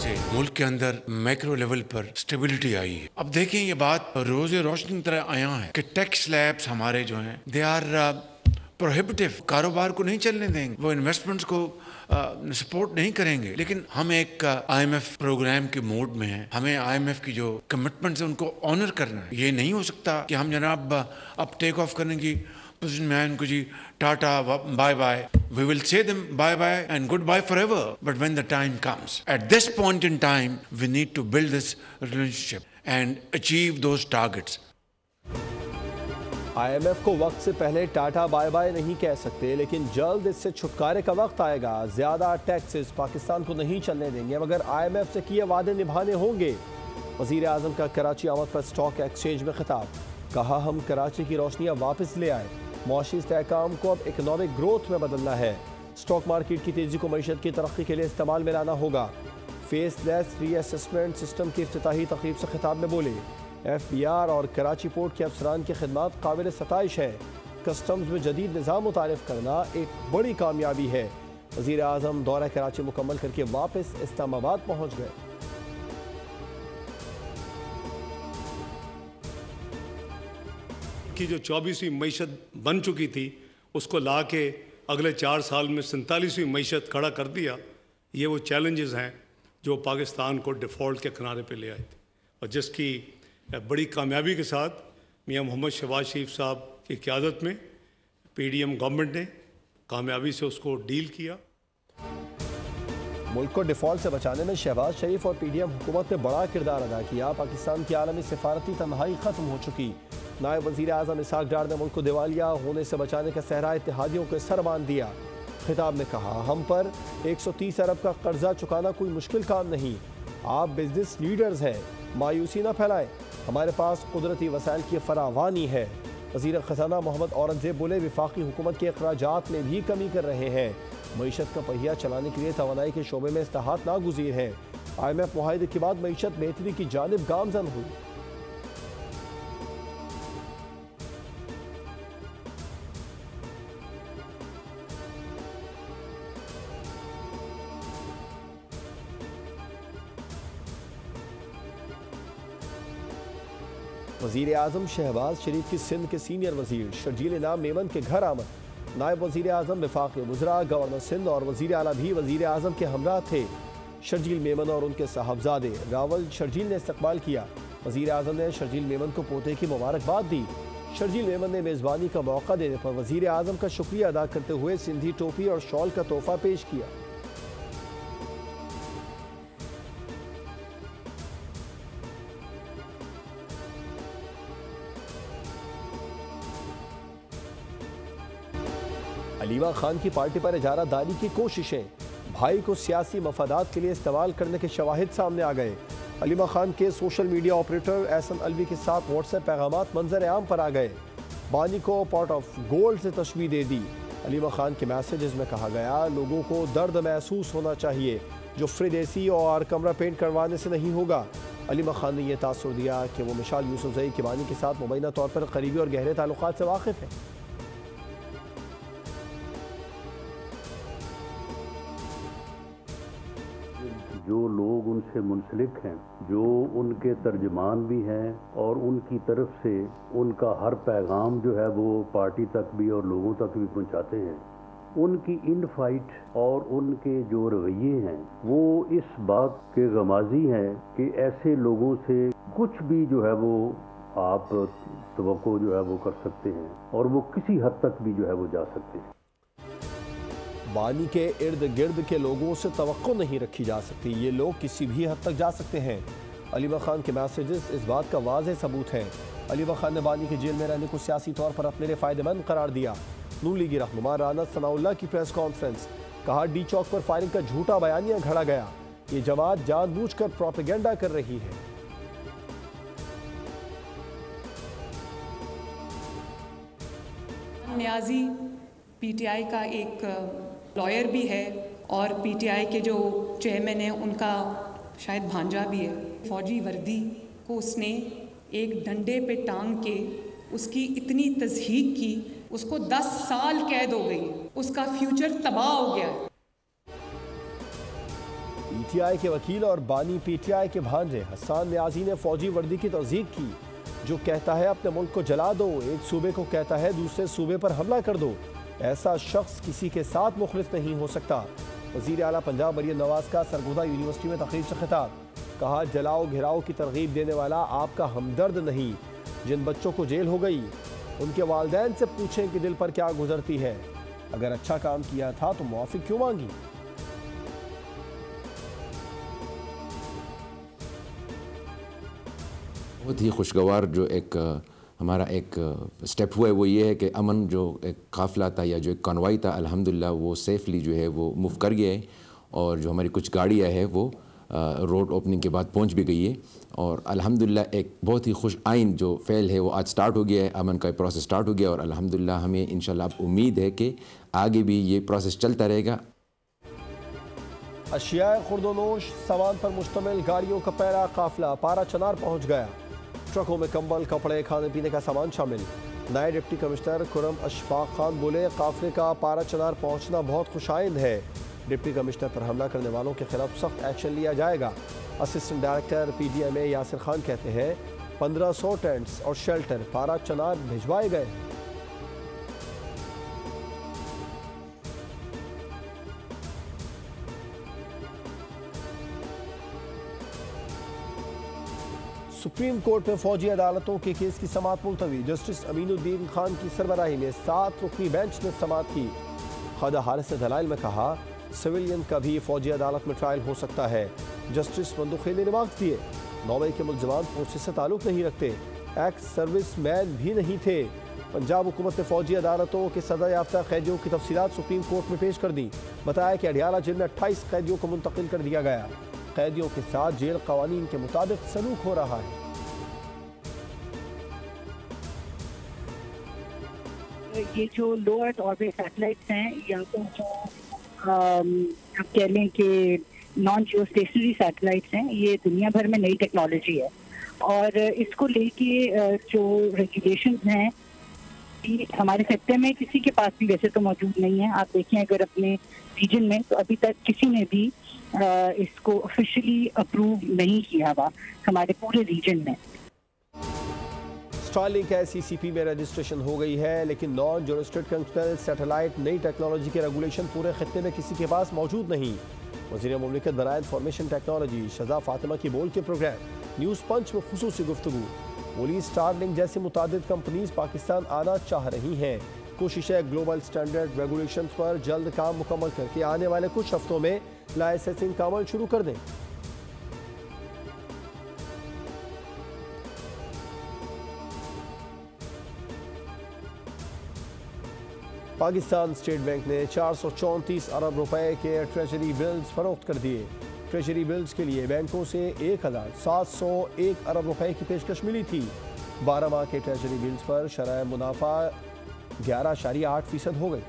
से मुल्क के अंदर मैक्रो लेवल पर स्टेबिलिटी आई है। अब देखें, ये बात रोज़े रोशनी की तरह आया है कि टैक्स स्लैब्स हमारे जो हैं दे आर प्रोहिबिटिव, कारोबार को नहीं चलने देंगे, वो इन्वेस्टमेंट्स को सपोर्ट नहीं करेंगे। लेकिन हम एक IMF प्रोग्राम के मोड में हैं, हमें IMF की जो कमिटमेंट्स है उनको ऑनर करना है। ये नहीं हो सकता कि हम जनाब अब टेक ऑफ करने की पोजीशन में आए, उनको जी tata bye bye, we will say them bye bye and goodbye forever, but when the time comes, at this point in time we need to build this relationship and achieve those targets. IMF को वक्त से पहले Tata bye bye नहीं कह सकते, लेकिन जल्द इससे छुटकारे का वक्त आएगा। ज्यादा टैक्सेस पाकिस्तान को नहीं चलने देंगे, मगर IMF से किए वादे निभाने होंगे। वजीर आजम का कराची आमद पर स्टॉक एक्सचेंज में खिताब, कहा हम कराची की रोशनियां वापस ले आए, मुआशी इस्तेहकाम को अब इकोनॉमिक ग्रोथ में बदलना है, स्टॉक मार्केट की तेजी को मईशत की तरक्की के लिए इस्तेमाल में लाना होगा। फेसलेस रीअसेसमेंट सिस्टम की इफ्तिताही तकरीब से खिताब में बोले, FBR और कराची पोर्ट के अफसरान की खिदमत काबिल सताइश है, कस्टम्स में जदीद निज़ाम मुतारिफ करना एक बड़ी कामयाबी है। वज़ीर आज़म दौरा कराची मुकम्मल करके वापस इस्लामाबाद पहुँच गए। की जो 24वीं मईशत बन चुकी थी उसको ला के अगले 4 साल में 47वीं मईशत खड़ा कर दिया। ये वो चैलेंजेस हैं जो पाकिस्तान को डिफ़ॉल्ट के किनारे पे ले आए थे, और जिसकी बड़ी कामयाबी के साथ मियां मोहम्मद शहबाज शरीफ साहब की क़यादत में PDM गवर्नमेंट ने कामयाबी से उसको डील किया। मुल्क को डिफ़ॉल्ट से बचाने में शहबाज शरीफ और PDM हुकूमत ने बड़ा किरदार अदा किया। पाकिस्तान की आलमी सिफारती तन्हाई ख़त्म हो चुकी। नायब वज़ीर आज़म इसहाक डार ने मुल्क को दिवालिया होने से बचाने का सहरा इत्तेहादियों के सर बांध दिया। खिताब में कहा, हम पर 130 अरब का कर्जा चुकाना कोई मुश्किल काम नहीं, आप बिजनेस लीडर्स हैं, मायूसी न फैलाएं, हमारे पास कुदरती वसाइल की फरावानी है। वज़ीर ख़ज़ाना मोहम्मद औरंगज़ेब बोले, वफाकी हुकूमत के अखराजात में भी कमी कर रहे हैं, मईशत का पहिया चलाने के लिए तवानाई के शोबे में इस्लाहात नागुज़ीर हैं। IMF मुआहिदे के बाद मईशत बेहतरी की जानिब गामज़न हुई। वज़ीर आज़म शहबाज शरीफ की सिंध के सीनियर वज़ीर शर्जील इनाम मेमन के घर आमद। नायब वज़ीर आज़म, वफाक़ी वज़रा, गवर्नर सिंध और वज़ीर आला भी वज़ीर आज़म के हमरा थे। शर्जील मेमन और उनके साहबजादे रावल शर्जील ने इस्तकबाल किया। वज़ीर आज़म ने शर्जील मेमन को पोते की मुबारकबाद दी। शर्जील मेमन ने मेज़बानी का मौका देने पर वज़ीर आज़म का शुक्रिया अदा करते हुए सिंधी टोपी और शॉल का तोहफ़ा पेश किया। अलीमा खान की पार्टी पर इजारादारी की कोशिशें, भाई को सियासी मफादात के लिए इस्तेमाल करने के शवाहिद सामने आ गए। अलीमा खान के social media operator Ehsan Alvi के साथ व्हाट्सएप पैगामात मंजर आम पर आ गए। बानी को पॉट ऑफ गोल्ड से तशबीह दे दी। अलीमा खान के मैसेजेस में कहा गया, लोगों को दर्द महसूस होना चाहिए जो फ्रिज AC और कमरा पेंट करवाने से नहीं होगा। अलीमा खान ने यह तासुर दिया कि वो मिसाल यूसुफजई के बानी के साथ मुबैना तौर पर करीबी और गहरे ताल्लुकात से वाकिफ़ है। जो लोग उनसे मुंसलिक हैं, जो उनके तर्जमान भी हैं और उनकी तरफ से उनका हर पैगाम जो है वो पार्टी तक भी और लोगों तक भी पहुंचाते हैं, उनकी इन फाइट और उनके जो रवैये हैं वो इस बात के गमाजी हैं कि ऐसे लोगों से कुछ भी जो है वो आप तवक्को जो है वो कर सकते हैं और वो किसी हद तक भी जो है वो जा सकते हैं। बानी के इर्द गिर्द के लोगों से तवक्को नहीं रखी जा सकती, ये लोग किसी भी हद तक जा सकते हैं। अलीमा खान के मैसेजेस इस बात का वाज़ेह सबूत हैं। अलीमा खान ने बानी के जेल में रहने को सियासी तौर पर अपने लिए फ़ायदेमंद करार दिया। नून लीगी रहनुमा राना सनाउल्लाह की प्रेस कॉन्फ्रेंस, कहा डी चौक पर फायरिंग का झूठा बयानिया घड़ा गया, ये जमात जानबूझकर प्रोपेगेंडा कर रही है। नियाजी PTI का एक लॉयर भी है और PTI के जो चेयरमैन हैं उनका शायद भांजा भी है। फौजी वर्दी को उसने एक डंडे पे टांग के उसकी इतनी तज़हीक की, उसको 10 साल कैद हो गई, उसका फ्यूचर तबाह हो गया। PTI के वकील और बानी PTI के भांजे हसन न्याजी ने फौजी वर्दी की तौज़ीक़ की। जो कहता है अपने मुल्क को जला दो, एक सूबे को कहता है दूसरे सूबे पर हमला कर दो, ऐसा शख्स किसी के साथ मुखलिफ नहीं हो सकता। वज़ीर आला पंजाब मरियम नवाज का सरगोदा यूनिवर्सिटी में तकरीर से खिताब। कहा, जलाओ घिराओ की तरगीब देने वाला आपका हमदर्द नहीं। जिन बच्चों को जेल हो गई उनके वालिदैन से पूछें कि दिल पर क्या गुजरती है। अगर अच्छा काम किया था तो मुआफ़ी क्यों मांगी। बहुत ही खुशगवार जो एक हमारा एक स्टेप हुआ है वो ये है कि अमन जो एक काफ़िला था या जो एक कॉन्वॉय था, अल्हम्दुलिल्लाह वो सेफली जो है वो मूव कर गया है और जो हमारी कुछ गाड़ियाँ हैं वो रोड ओपनिंग के बाद पहुंच भी गई है और अल्हम्दुलिल्लाह एक बहुत ही खुश आइन जो फ़ेल है वो आज स्टार्ट हो गया है। अमन का प्रोसेस स्टार्ट हो गया और अल्हम्दुलिल्लाह हमें इंशाल्लाह अब उम्मीद है कि आगे भी ये प्रोसेस चलता रहेगा। अशियाए खुर्दोनोश सामान पर मुश्तमिल गाड़ियों का पहला काफिला पारा चनार पहुंच गया। ट्रकों में कंबल, कपड़े, खाने पीने का सामान शामिल। नए डिप्टी कमिश्नर खुरम अशफाक खान बोले, काफिले का पारा चनार पहुंचना बहुत खुशाइंद है। डिप्टी कमिश्नर पर हमला करने वालों के खिलाफ सख्त एक्शन लिया जाएगा। Assistant director PDMA Yasir Khan कहते हैं 1500 टेंट्स और शेल्टर पारा चनार भिजवाए गए। सुप्रीम कोर्ट में फौजी अदालतों के केस की समाअत मुलतवी। जस्टिस अमीनुद्दीन खान की सरबराही में 7 रुकनी बेंच ने समाअत की। ख्वाजा हारिस ने दलाइल में कहा, सिविलियन का भी फौजी अदालत में ट्रायल हो सकता है। जस्टिस बंदूखेल ने रिमार्क्स दिए, नौवे के मुलजमान फोर्सेस से ताल्लुक नहीं रखते, एक्स सर्विस मैन भी नहीं थे। पंजाब हुकूमत ने फौजी अदालतों के सजा याफ्ता कैदियों की तफसीलात सुप्रीम कोर्ट में पेश कर दी। बताया कि अडियाला जेल में 28 कैदियों को मुंतकिल कर दिया गया। कैदियों के साथ जेल कवानीन के मुताबिक सलूक हो रहा है। ये जो लो अर्थ ऑर्बिट सैटेलाइट्स हैं या तो जो आप कह लें कि नॉन जियो स्टेशनरी सैटेलाइट्स हैं, ये दुनिया भर में नई टेक्नोलॉजी है और इसको लेके जो रेगुलेशंस हैं हमारे सेक्टर में किसी के पास भी वैसे तो मौजूद नहीं है। आप देखें अगर अपने रीजन में तो अभी तक किसी ने भी इसको ऑफिशियली अप्रूव नहीं किया हुआ हमारे पूरे रीजन में। स्टारलिंक SECP में रजिस्ट्रेशन हो गई है, लेकिन नॉन ज्यूरिसडिक्शनल सैटेलाइट नई टेक्नोलॉजी के रेगुलेशन पूरे खत्ते में किसी के पास मौजूद नहीं। वज़ीर मुमलिकत बराए इंफॉर्मेशन टेक्नोलॉजी शहज़ाद फातिमा की बोल के प्रोग्राम न्यूज़ पंच में खुसूसी गुफ्तगू। बोली, स्टारलिंक जैसी मुतादिद कंपनीज पाकिस्तान आना चाह रही हैं। कोशिश है ग्लोबल स्टैंडर्ड रेगुलेशन पर जल्द काम मुकम्मल करके आने वाले कुछ हफ्तों में लाइसेंसिंग का अमल शुरू कर दें। पाकिस्तान स्टेट बैंक ने 434 अरब रुपए के ट्रेजरी बिल्स फरोख्त कर दिए। ट्रेजरी बिल्स के लिए बैंकों से 1701 अरब रुपए की पेशकश मिली थी। 12 माह के ट्रेजरी बिल्स पर शरह मुनाफा 11.8% हो गई।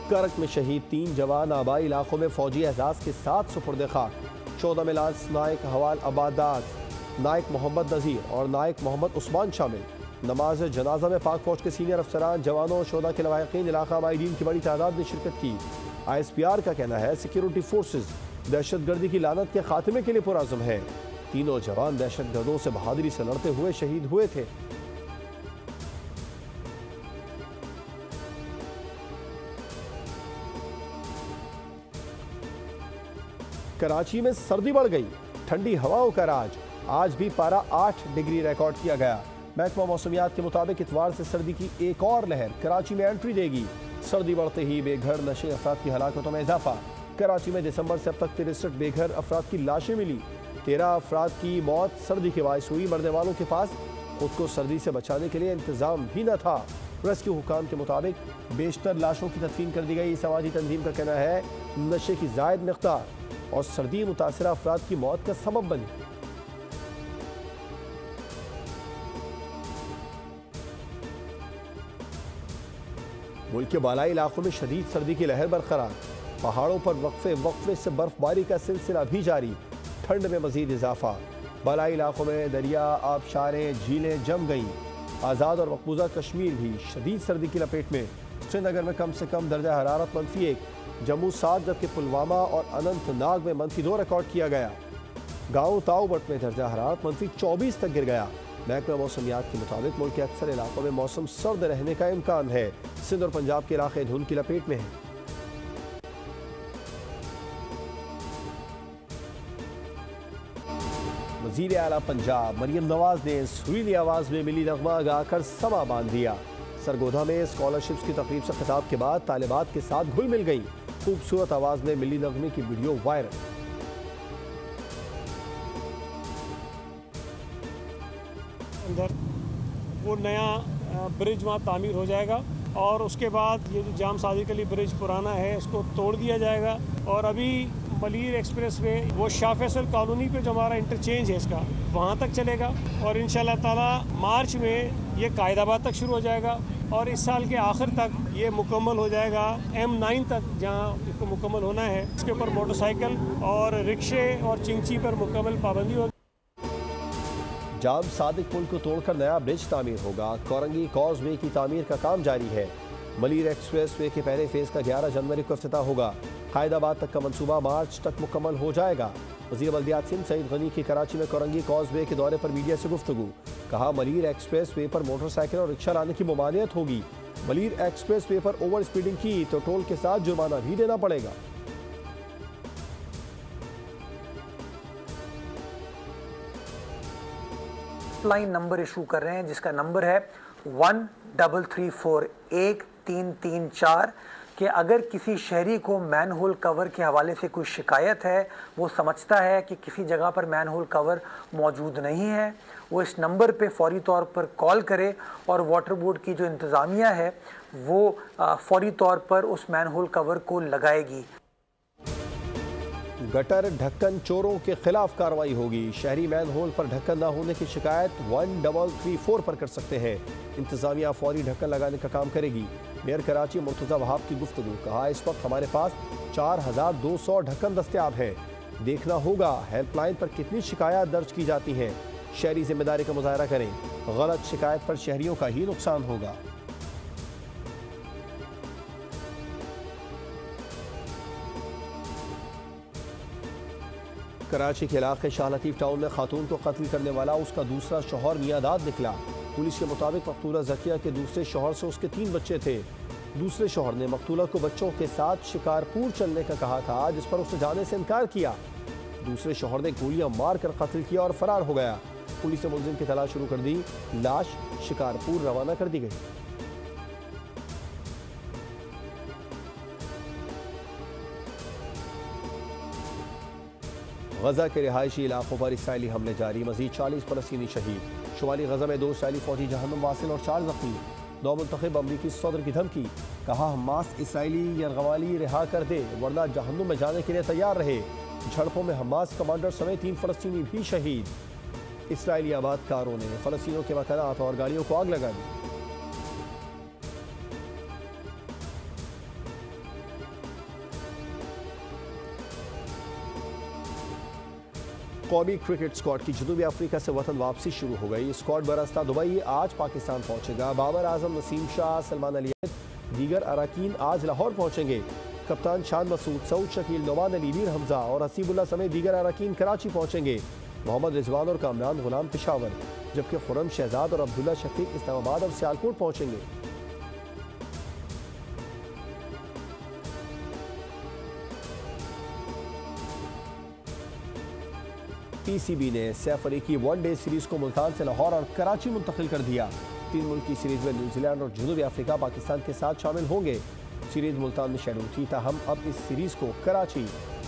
करक में शहीद 3 जवान आबाई इलाकों में फौजी एहसास के साथ सुपुर्द खाक। 14 में लांस नायक हवाल अबादास, नायक मोहम्मद नज़ीर और नायक मोहम्मद उस्मान शामिल। नमाज जनाजा में पाक फौज के सीनियर अफसरान, जवानों और शोधा के लवाहिकीन, इलाका माहिरीन की बड़ी तादाद ने शिरकत की। ISPR का कहना है सिक्योरिटी फोर्सेज दहशतगर्दी की लानत के खात्मे के लिए पुरअज़्म है। तीनों जवान दहशतगर्दों से बहादुरी से लड़ते हुए शहीद हुए थे। कराची में सर्दी बढ़ गई, ठंडी हवाओं का राज। आज भी पारा 8 डिग्री रिकॉर्ड किया गया। महकमा मौसमियात के मुताबिक इतवार से सर्दी की एक और लहर कराची में एंट्री देगी। सर्दी बढ़ते ही बेघर नशे अफराद की हलाकतों में इजाफा। कराची में दिसंबर से अब तक 63 बेघर अफराद की लाशें मिली। 13 अफराद की मौत सर्दी के बायस हुई। मरने वालों के पास खुद को सर्दी से बचाने के लिए इंतजाम भी न था। रेस्क्यू हुकाम के मुताबिक बेशतर लाशों की तदफीन कर दी गई। समाजी तंजीम का कहना है नशे की जायद मिक़दार और सर्दी मुतासरा अफराद की मौत का सबब बनी। मुल्क के बालाई इलाकों में शदीद सर्दी की लहर बरकरार। पहाड़ों पर वक्फे से बर्फबारी का सिलसिला भी जारी। ठंड में मजीद इजाफा। बालाई इलाकों में दरिया, आबशारें, झीलें जम गईं। आज़ाद और मकबूजा कश्मीर भी शदीद सर्दी की लपेट में। श्रीनगर में कम से कम दर्जा हरारत -1, जम्मू 7 जबकि पुलवामा और अनंतनाग में -2 रिकॉर्ड किया गया। गांव ताऊबट में दर्जा हरारत -24 तक गिर गया। महकमा मौसमियात के मुताबिक मुल्क के अक्सर इलाकों में मौसम सर्द रहने का इम्कान है। सिंध और पंजाब के इलाके धुंध की लपेट में हैं। वज़ीर आला पंजाब मरियम नवाज ने सुरीली आवाज़ में मिली नगमा गाकर समा बांध दिया। सरगोधा में स्कॉलरशिप्स की तकरीब से खिताब के बाद तालिबात के साथ घुल मिल गई। खूबसूरत आवाज़ में मिली नगमे की वीडियो वायरल। अंदर वो नया ब्रिज वहाँ तामीर हो जाएगा और उसके बाद ये जो जाम सादिक अली ब्रिज पुराना है उसको तोड़ दिया जाएगा और अभी मलीर एक्सप्रेस वे वो शाह फैसल कॉलोनी पे जो हमारा इंटरचेंज है इसका वहाँ तक चलेगा और इंशाल्लाह ताला मार्च में ये कायदाबाद तक शुरू हो जाएगा और इस साल के आखिर तक ये मुकम्मल हो जाएगा M9 तक जहाँ इसको मुकम्मल होना है। इसके ऊपर मोटरसाइकिल और रिक्शे और चिंची पर मुकम्मल पाबंदी होगी। जाम सादिक पुल को तोड़कर नया ब्रिज तामीर होगा। कोरंगी कॉजवे की तामीर का काम जारी है। मलीर एक्सप्रेस वे के पहले फेज का 11 जनवरी को इफ्तिताह होगा। कायदाबाद तक का मंसूबा मार्च तक मुकम्मल हो जाएगा। वज़ीर बल्दियात सिंध सईद गनी की कराची में कोरंगी कॉजवे के दौरे पर मीडिया से गुफ्तगू। कहा मलीर एक्सप्रेस वे पर मोटरसाइकिल और रिक्शा लाने की ममानियत होगी। मलीर एक्सप्रेस वे पर ओवर स्पीडिंग की तो टोल के साथ जुर्माना भी देना पड़ेगा। लाइन नंबर इशू कर रहे हैं जिसका नंबर है 13341334 कि अगर किसी शहरी को मैनहोल कवर के हवाले से कोई शिकायत है, वो समझता है कि किसी जगह पर मैनहोल कवर मौजूद नहीं है, वो इस नंबर पे फौरी तौर पर कॉल करे और वाटर बोर्ड की जो इंतज़ामिया है वो फौरी तौर पर उस मैनहोल कवर को लगाएगी। गटर ढक्कन चोरों के खिलाफ कार्रवाई होगी। शहरी मैनहोल पर ढक्कन न होने की शिकायत 1334 पर कर सकते हैं। इंतजामिया फौरी ढक्कन लगाने का काम करेगी। मेयर कराची मुर्तज़ा वहाब की गुफ्तगू। कहा इस वक्त हमारे पास 4200 ढक्कन दस्तयाब है। देखना होगा हेल्पलाइन पर कितनी शिकायत दर्ज की जाती हैं। शहरी जिम्मेदारी का मुजाहरा करें। गलत शिकायत पर शहरियों का ही नुकसान होगा। कराची के इलाके शाह लतीफ टाउन में खातून को कत्ल करने वाला उसका दूसरा शौहर मियादाद निकला। पुलिस के मुताबिक मकतूला जकिया के दूसरे शौहर से उसके 3 बच्चे थे। दूसरे शौहर ने मकतूला को बच्चों के साथ शिकारपुर चलने का कहा था, जिस पर उसने जाने से इनकार किया। दूसरे शौहर ने गोलियां मारकर कत्ल किया और फरार हो गया। पुलिस ने मुलजिम की तलाश शुरू कर दी। लाश शिकारपुर रवाना कर दी गई। गजा के रिहायशी इलाकों पर इसराइली हमले जारी। मजीद 40 फलस्तीनी शहीद। शुमाली गजा में 2 इसराइली फौजी जहन्नुम वासिल और 4 जख्मी। 9 मुंतखब अमरीकी सदर की धमकी। कहा हमास इसराइली यरगमाली रिहा कर दे वरना जहन्नुम में जाने के लिए तैयार रहे। झड़पों में हमास कमांडर समेत 3 फलस्तीनी भी शहीद। इसराइली आबादकारों ने फलस्तीनों के मकानात और गाड़ियों को आग लगा दी। कौमी क्रिकेट स्क्वाड की जनूबी अफ्रीका से वतन वापसी शुरू हो गई। स्क्वाड बरस्ता दुबई आज पाकिस्तान पहुंचेगा। बाबर आजम, नसीम शाह, सलमान अली, दीगर अरकान आज लाहौर पहुंचेंगे। कप्तान शान मसूद, सऊद शकील, नौमान अली, मीर हमजा और हसीबुल्ला समेत दीगर अरकान कराची पहुंचेंगे। मोहम्मद रिजवान और कामरान गुलाम पेशावर, जबकि खुरम शहजाद और अब्दुल्ला शफीक इस्लामाबाद और सियालकोट पहुंचेंगे। पीसीबी ने सैफ अली की वनडे सीरीज को मुल्तान से लाहौर और कराची मुंतकिल कर दिया। 3 मुल्क की सीरीज में न्यूजीलैंड और जनूबी अफ्रीका पाकिस्तान के साथ शामिल होंगे। सीरीज मुल्तान में शेड्यूल थी, ताहम अब इस सीरीज को कराची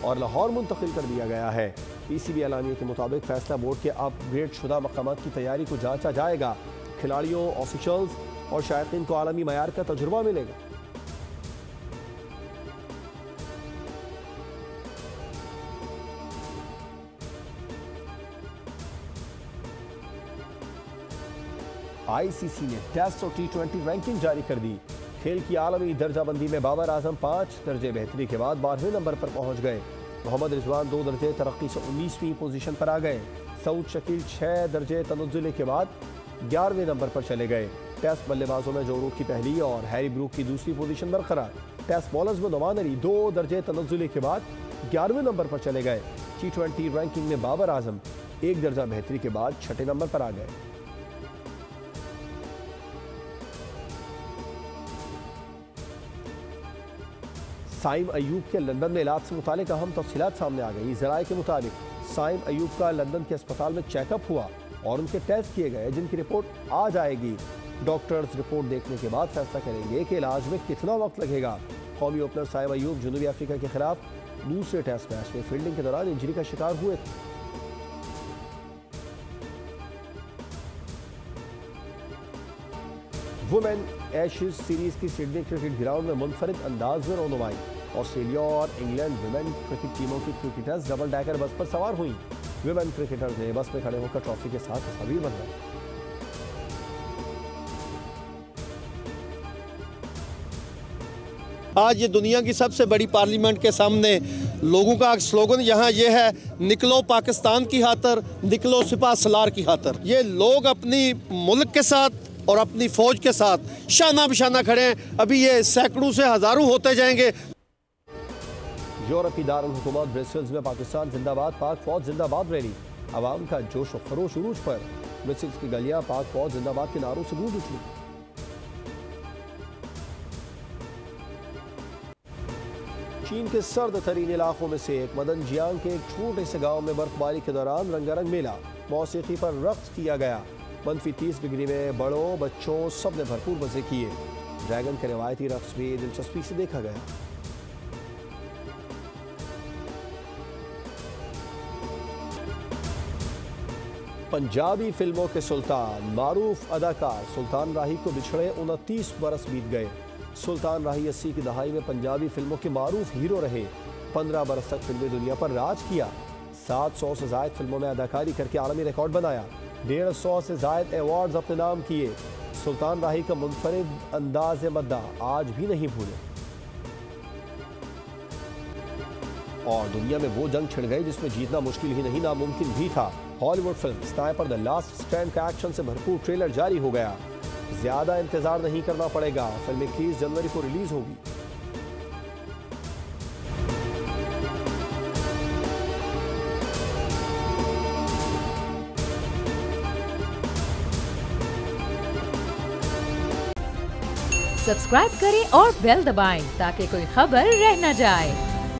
और लाहौर मुंतकिल कर दिया गया है। पीसीबी एलानिया के मुताबिक फैसला बोर्ड के अपग्रेड शुदा मकामात की तैयारी को जांचा जाएगा। खिलाड़ियों, ऑफिशल्स और शायकीन को आलमी मयार का तजुर्बा मिलेगा। आईसीसी ने टेस्ट और T20 रैंकिंग जारी कर दी। खेल की आलमी दर्जाबंदी में बाबर आजम 5 दर्जे बेहतरी के बाद 12वें नंबर पर पहुंच गए। मोहम्मद रिजवान 2 दर्जे तरक्की से 19वीं पोजीशन पर आ गए। सऊद शकील 6 दर्जे तनज़्ज़ुल के बाद 11वें नंबर पर चले गए। टेस्ट बल्लेबाजों में जो रूट की पहली और हैरी ब्रूक की दूसरी पोजीशन बरकरार। टेस्ट बॉलर्स में नुमान अली 2 दर्जे तनज़्ज़ुली के बाद 11वें नंबर पर चले गए। T20 रैंकिंग में बाबर आजम 1 दर्जा बेहतरी के बाद 6ठे नंबर पर आ गए। साइम अयूब के लंदन में इलाज से मुतालिक अहम तफसीलात सामने आ गई। ज़राए के मुताबिक साइम अयूब का लंदन के अस्पताल में चेकअप हुआ और उनके टेस्ट किए गए, जिनकी रिपोर्ट आ जाएगी। डॉक्टर्स रिपोर्ट देखने के बाद फैसला करेंगे कि इलाज में कितना वक्त लगेगा। कौमी ओपनर साइम अयूब जनूबी अफ्रीका के खिलाफ दूसरे टेस्ट मैच में फील्डिंग के दौरान इंजरी का शिकार हुए थे। वुमेन एशेज सीरीज की सिडनी क्रिकेट ग्राउंड में मुनफरिद अंदाज में रौनुमाई। ऑस्ट्रेलिया और इंग्लैंड वुमेन क्रिकेट टीमों की क्रिकेटर्स डबल डेकर बस पर सवार हुई। वुमेन क्रिकेटर्स ने बस में खड़े होकर ट्रॉफी के साथ तस्वीर बनवाई। आज ये दुनिया की सबसे बड़ी पार्लियामेंट के सामने लोगों का स्लोगन यहाँ ये है, निकलो पाकिस्तान की खातर, निकलो सिपा सलार की खातर। ये लोग अपनी मुल्क के साथ और अपनी फौज के साथ शाना बिशाना खड़े हैं। अभी ये सैकड़ों से हजारों होते जाएंगे। यूरोपी दारुल हुकूमत ब्रसेल्स में पाकिस्तान जिंदाबाद, पाक फौज जिंदाबाद रैली। आवाम का जोश और खरोश उरूज पर। ब्रसेल्स की गलियां पाक फौज जिंदाबाद के नारों से गूंज उठी। चीन के सर्द तरीन इलाकों में से एक मदनजियांग के एक छोटे से गांव में बर्फबारी के दौरान रंगारंग मेला, मौसीकी पर रक्स किया गया। -30 डिग्री में बड़ों बच्चों सब ने भरपूर मजे किए। ड्रैगन के रिवायती रक्स भी दिलचस्पी से देखा गया। पंजाबी फिल्मों के सुल्तान मारूफ अदाकार सुल्तान राही को बिछड़े 29 बरस बीत गए। सुल्तान राही 80 की दहाई में पंजाबी फिल्मों के मारूफ हीरो रहे। 15 बरस तक फिल्मी दुनिया पर राज किया। 700 से जायद फिल्मों में अदाकारी करके आलमी रिकॉर्ड बनाया। 150 से जायद अवार्ड्स अपने नाम किए। सुल्तान राही का मुनफरिद अंदाज मद्दा आज भी नहीं भूले। और दुनिया में वो जंग छिड़ गई जिसमें जीतना मुश्किल ही नहीं नामुमकिन भी था। Hollywood film sniper the last stand का एक्शन से भरपूर ट्रेलर जारी हो गया। ज्यादा इंतजार नहीं करना पड़ेगा, फिल्म 21 जनवरी को रिलीज होगी। सब्सक्राइब करें और बेल दबाएं ताकि कोई खबर रह न जाए।